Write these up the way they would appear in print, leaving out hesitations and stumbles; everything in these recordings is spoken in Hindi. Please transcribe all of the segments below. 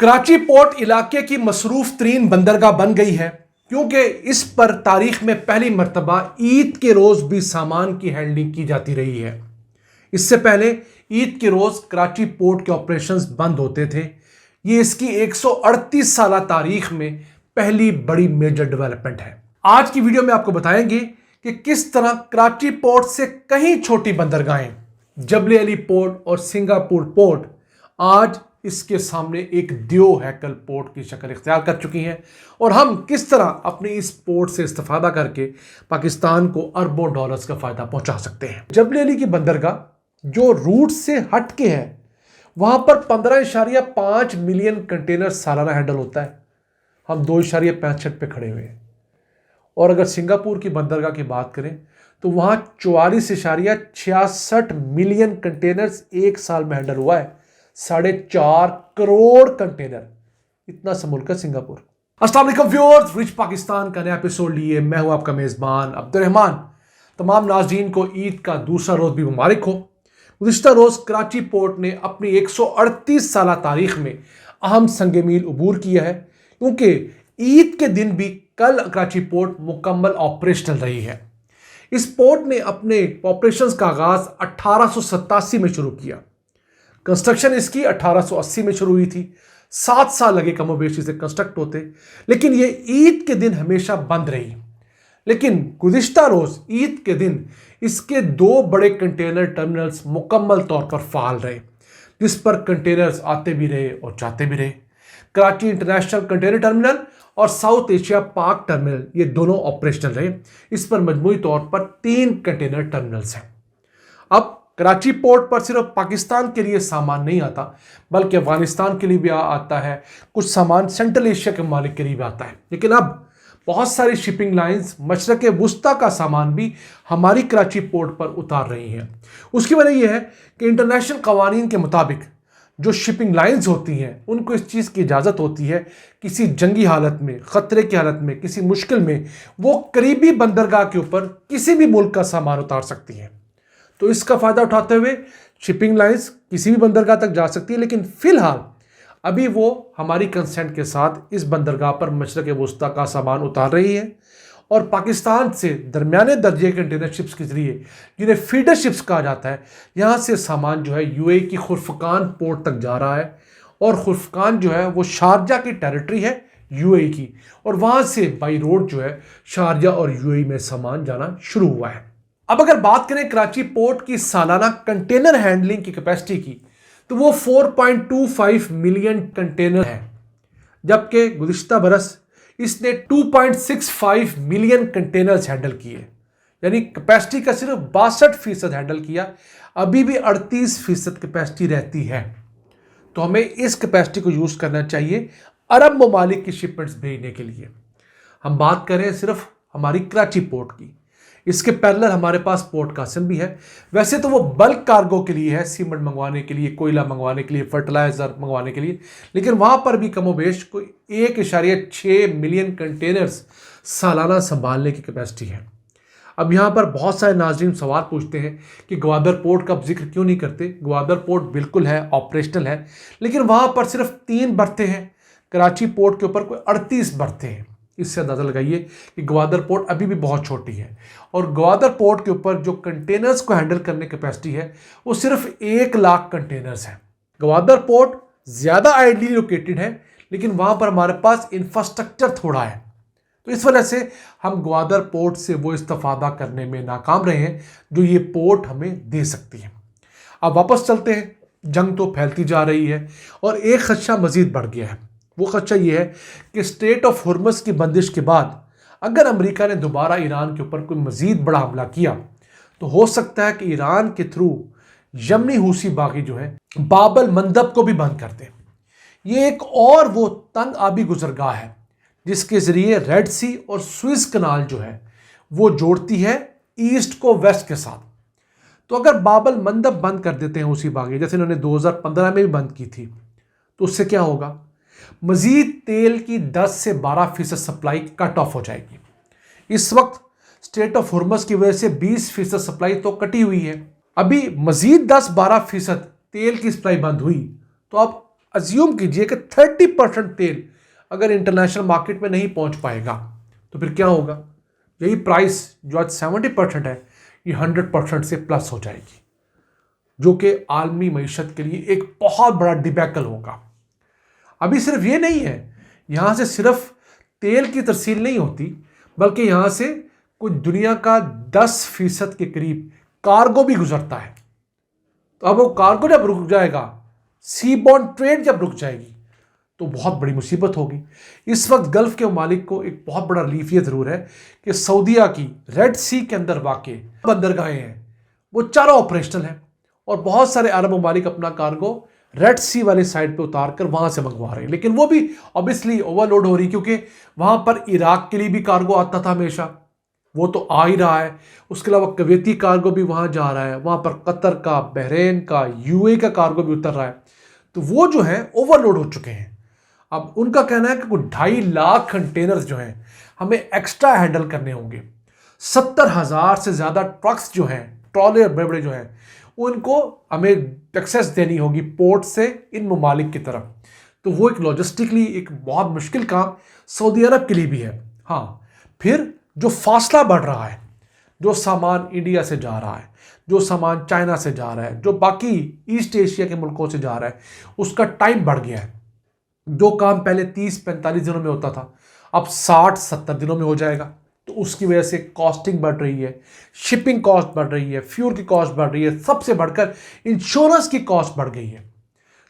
कराची पोर्ट इलाके की मसरूफ तरीन बंदरगाह बन गई है क्योंकि इस पर तारीख में पहली मरतबा ईद के रोज़ भी सामान की हैंडलिंग की जाती रही है। इससे पहले ईद के रोज़ कराची पोर्ट के ऑपरेशंस बंद होते थे। ये इसकी 138 साल तारीख में पहली बड़ी मेजर डेवलपमेंट है। आज की वीडियो में आपको बताएंगे कि किस तरह कराची पोर्ट से कहीं छोटी बंदरगाहें जबल अली पोर्ट और सिंगापुर पोर्ट आज इसके सामने एक दियो हैकल पोर्ट की शक्ल इख्तियार कर चुकी हैं और हम किस तरह अपनी इस पोर्ट से इस्तेफादा करके पाकिस्तान को अरबों डॉलर्स का फ़ायदा पहुंचा सकते हैं। जबल अली की बंदरगाह जो रूट से हट के है वहां पर 15.5 मिलियन कंटेनर सालाना हैंडल होता है। हम 2.65 पे खड़े हुए हैं। और अगर सिंगापुर की बंदरगाह की बात करें तो वहां 44.66 मिलियन कंटेनर्स एक साल में हैंडल हुआ है। 4.5 करोड़ कंटेनर, इतना सा मुल्क है सिंगापुर। अस्सलाम वालेकुम व्यूअर्स, रिच पाकिस्तान का नया एपिसोड लिए मैं हूं आपका मेज़बान अब्दुर्रहमान। तमाम नाज़रीन को ईद का दूसरा रोज़ भी मुबारक हो। गुज़िश्ता रोज़ कराची पोर्ट ने अपनी 138 साल तारीख में अहम संग मील अबूर किया है क्योंकि ईद के दिन भी कल कराची पोर्ट मुकम्मल ऑपरेशनल रही है। इस पोर्ट ने अपने ऑपरेशंस का आगाज़ 1887 में शुरू किया। कंस्ट्रक्शन इसकी 1880 में शुरू हुई थी। 7 साल लगे कमोबेश इसे कंस्ट्रक्ट होते, लेकिन ये ईद के दिन हमेशा बंद रही। लेकिन गुज़िश्ता रोज़ ईद के दिन इसके 2 बड़े कंटेनर टर्मिनल्स मुकम्मल तौर पर फ़ाल रहे, जिस पर कंटेनर्स आते भी रहे और जाते भी रहे। कराची इंटरनेशनल कंटेनर टर्मिनल और साउथ एशिया पार्क टर्मिनल, ये दोनों ऑपरेशनल रहे। इस पर मजमूई तौर पर 3 कंटेनर टर्मिनल्स हैं। अब कराची पोर्ट पर सिर्फ पाकिस्तान के लिए सामान नहीं आता, बल्कि अफगानिस्तान के लिए भी आता है। कुछ सामान सेंट्रल एशिया के ममालिक के लिए भी आता है। लेकिन अब बहुत सारी शिपिंग लाइंस मशरक़ वुस्ता का सामान भी हमारी कराची पोर्ट पर उतार रही हैं। उसकी वजह यह है कि इंटरनेशनल कवानीन के मुताबिक जो शिपिंग लाइंस होती हैं उनको इस चीज़ की इजाज़त होती है किसी जंगी हालत में, ख़तरे की हालत में, किसी मुश्किल में वो करीबी बंदरगाह के ऊपर किसी भी मुल्क का सामान उतार सकती हैं। तो इसका फ़ायदा उठाते हुए शिपिंग लाइंस किसी भी बंदरगाह तक जा सकती है। लेकिन फ़िलहाल अभी वो हमारी कंसेंट के साथ इस बंदरगाह पर मशरक़ वुस्ता का सामान उतार रही है और पाकिस्तान से दरमियाने दर्जे कंटेनर शिप्स के ज़रिए, जिन्हें फीडर शिप्स कहा जाता है, यहाँ से सामान जो है यूएई की खुर्फकान पोर्ट तक जा रहा है। और खुर्फकान जो है वो शारजा की टेरिटरी है यूएई की, और वहाँ से बाई रोड जो है शारजा और यूएई में सामान जाना शुरू हुआ है। अब अगर बात करें कराची पोर्ट की सालाना कंटेनर हैंडलिंग की कैपेसिटी की, तो वो 4.25 मिलियन कंटेनर है, जबकि गुज़िश्ता बरस इसने 2.65 मिलियन कंटेनर्स हैंडल किए। यानी कैपेसिटी का सिर्फ 62% हैंडल किया। अभी भी 38% कैपेसिटी रहती है। तो हमें इस कैपेसिटी को यूज़ करना चाहिए अरब ममालिक की शिपमेंट्स भेजने के लिए। हम बात करें सिर्फ हमारी कराची पोर्ट की, इसके पैरेलल हमारे पास पोर्ट कासिम भी है। वैसे तो वो बल्क कार्गो के लिए है, सीमेंट मंगवाने के लिए, कोयला मंगवाने के लिए, फर्टिलाइज़र मंगवाने के लिए, लेकिन वहाँ पर भी कमोबेश कोई 1.6 मिलियन कंटेनर्स सालाना संभालने की कैपेसिटी है। अब यहाँ पर बहुत सारे नाज़रीन सवाल पूछते हैं कि ग्वादर पोर्ट का आप जिक्र क्यों नहीं करते। ग्वादर पोर्ट बिल्कुल है, ऑपरेशनल है, लेकिन वहाँ पर सिर्फ 3 बर्थे हैं। कराची पोर्ट के ऊपर कोई 38 बर्थे हैं। इससे अंदाज़ा लगाइए कि ग्वादर पोर्ट अभी भी बहुत छोटी है। और ग्वादर पोर्ट के ऊपर जो कंटेनर्स को हैंडल करने की कैपेसिटी है वो सिर्फ 1 लाख कंटेनर्स है। ग्वादर पोर्ट ज़्यादा आइडली लोकेटेड है, लेकिन वहाँ पर हमारे पास इंफ्रास्ट्रक्चर थोड़ा है। तो इस वजह से हम ग्वादर पोर्ट से वो इस्तेफादा करने में नाकाम रहे हैं जो ये पोर्ट हमें दे सकती है। अब वापस चलते हैं। जंग तो फैलती जा रही है और एक खदशा मज़ीद बढ़ गया है। वो खदशा ये है कि स्ट्रेट ऑफ हुर्मुज़ की बंदिश के बाद अगर अमेरिका ने दोबारा ईरान के ऊपर कोई मज़ीद बड़ा हमला किया तो हो सकता है कि ईरान के थ्रू यमनी हूसी बागी जो है बाबल मंदब को भी बंद कर दें। ये एक और वो तंग आबी गुजरगाह है जिसके ज़रिए रेड सी और स्विस कनाल जो है वो जोड़ती है ईस्ट को वेस्ट के साथ। तो अगर बाबल मंदब बंद कर देते हैं हूसी बागी, जैसे इन्होंने 2015 में भी बंद की थी, तो उससे क्या होगा? मज़ीद तेल की 10 से 12% सप्लाई कट ऑफ हो जाएगी। इस वक्त स्ट्रेट ऑफ हुर्मुज़ की वजह से 20% सप्लाई तो कटी हुई है। अभी मज़ीद 10-12% तेल की सप्लाई बंद हुई तो अब अज्यूम कीजिए कि 30% तेल अगर इंटरनेशनल मार्केट में नहीं पहुंच पाएगा तो फिर क्या होगा? यही प्राइस जो आज 70% है ये 100% से प्लस हो जाएगी, जो कि आलमी मईशत के लिए एक बहुत बड़ा डिबैकल होगा। अभी सिर्फ ये नहीं है, यहां से सिर्फ तेल की तरसील नहीं होती, बल्कि यहां से कुछ दुनिया का 10% के करीब कार्गो भी गुजरता है। तो अब वो कार्गो जब रुक जाएगा, सीबॉर्न ट्रेड जब रुक जाएगी, तो बहुत बड़ी मुसीबत होगी। इस वक्त गल्फ के ममालिक को एक बहुत बड़ा रिलीफ ये जरूर है कि सऊदीया की रेड सी के अंदर वाक़ बंदरगाहें हैं, वो चारों ऑपरेशनल हैं और बहुत सारे अरब ममालिक अपना कार्गो रेड सी वाले साइड पे उतार कर वहां से मंगवा रहे हैं। लेकिन वो भी ऑब्वियसली ओवरलोड हो रही, क्योंकि वहां पर इराक के लिए भी कार्गो आता था हमेशा, वो तो आ ही रहा है। उसके अलावा कवैती कार्गो भी वहां जा रहा है, वहां पर कतर का, बहरीन का, यूए का कार्गो भी उतर रहा है। तो वो जो है ओवरलोड हो चुके हैं। अब उनका कहना है कि कुछ 2.5 लाख कंटेनर्स जो हैं हमें एक्स्ट्रा हैंडल करने होंगे। 70,000 से ज़्यादा ट्रक्स जो हैं, ट्रॉले बड़े बड़े जो हैं, उनको हमें एक्सेस देनी होगी पोर्ट से इन ममालिक की तरफ। तो वो एक लॉजिस्टिकली एक बहुत मुश्किल काम सऊदी अरब के लिए भी है। हाँ, फिर जो फासला बढ़ रहा है, जो सामान इंडिया से जा रहा है, जो सामान चाइना से जा रहा है, जो बाकी ईस्ट एशिया के मुल्कों से जा रहा है, उसका टाइम बढ़ गया है। जो काम पहले 30-45 दिनों में होता था, अब 60-70 दिनों में हो जाएगा। तो उसकी वजह से कॉस्टिंग बढ़ रही है, शिपिंग कॉस्ट बढ़ रही है, फ्यूल की कॉस्ट बढ़ रही है, सबसे बढ़कर इंश्योरेंस की कॉस्ट बढ़ गई है।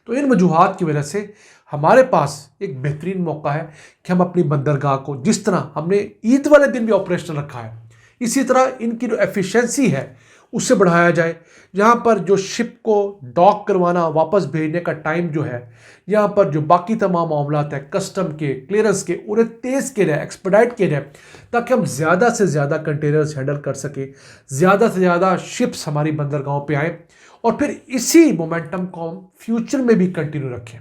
तो इन वजूहात की वजह से हमारे पास एक बेहतरीन मौका है कि हम अपनी बंदरगाह को, जिस तरह हमने ईद वाले दिन भी ऑपरेशनल रखा है, इसी तरह इनकी जो एफिशिएंसी है उससे बढ़ाया जाए। यहाँ पर जो शिप को डॉक करवाना, वापस भेजने का टाइम जो है, यहाँ पर जो बाकी तमाम मामलात है कस्टम के, क्लियरेंस के, उन्हें तेज़ किया जाए, एक्सपेडाइट किया जाए, ताकि हम ज़्यादा से ज़्यादा कंटेनर्स हैंडल कर सकें, ज़्यादा से ज़्यादा शिप्स हमारी बंदरगाहों पे आए और फिर इसी मोमेंटम को हम फ्यूचर में भी कंटिन्यू रखें।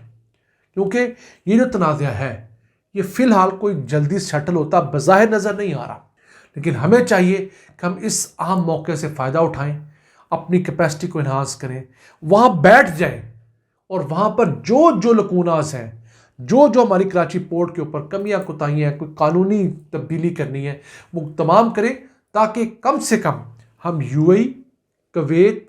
क्योंकि ये जो तनाज़ा है ये फ़िलहाल कोई जल्दी सेटल होता बज़ाहिर नज़र नहीं आ रहा, लेकिन हमें चाहिए कि हम इस अहम मौके से फ़ायदा उठाएं, अपनी कैपेसिटी को इन्हांस करें, वहाँ बैठ जाएं और वहाँ पर जो जो लकूनास हैं, जो जो हमारी कराची पोर्ट के ऊपर कमियां कोताहियाँ हैं, कोई कानूनी तब्दीली करनी है, वो तमाम करें, ताकि कम से कम हम यूएई, कुवैत,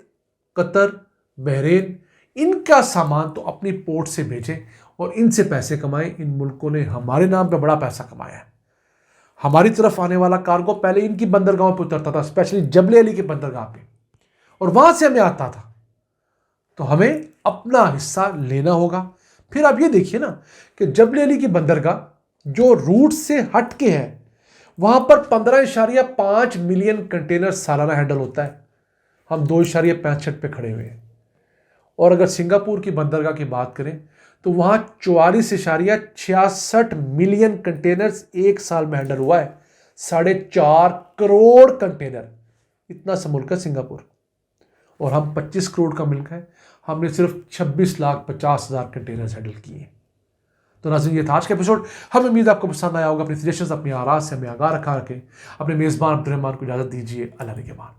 कतर, बहरीन, इनका सामान तो अपनी पोर्ट से भेजें और इनसे पैसे कमाएं। इन मुल्कों ने हमारे नाम पे बड़ा पैसा कमाया है। हमारी तरफ आने वाला कार्गो पहले इनकी बंदरगाहों पे उतरता था, स्पेशली जबले अली के बंदरगाह पे, और वहां से हमें आता था। तो हमें अपना हिस्सा लेना होगा। फिर आप ये देखिए ना कि जबले अली की बंदरगाह जो रूट से हट के है, वहां पर 15.5 मिलियन कंटेनर सालाना हैंडल होता है। हम 2.65 पे खड़े हुए हैं। और अगर सिंगापुर की बंदरगाह की बात करें तो वहां 44.66 मिलियन कंटेनर्स एक साल में हैंडल हुआ है। 4.5 करोड़ कंटेनर, इतना सा मुल्क है सिंगापुर, और हम 25 करोड़ का मुल्क है। हमने सिर्फ 26,50,000 कंटेनर्स हैंडल किए। तो नाज़रीन, ये था आज का एपिसोड। हमें उम्मीद आपको पसंद आया होगा। अपनी सजेशंस, अपनी आराज़ से हमें आगाह रखा रखें। अपने मेज़बान अब्दुल रहमान को इजाज़त दीजिए। अल्लाह निगहबान।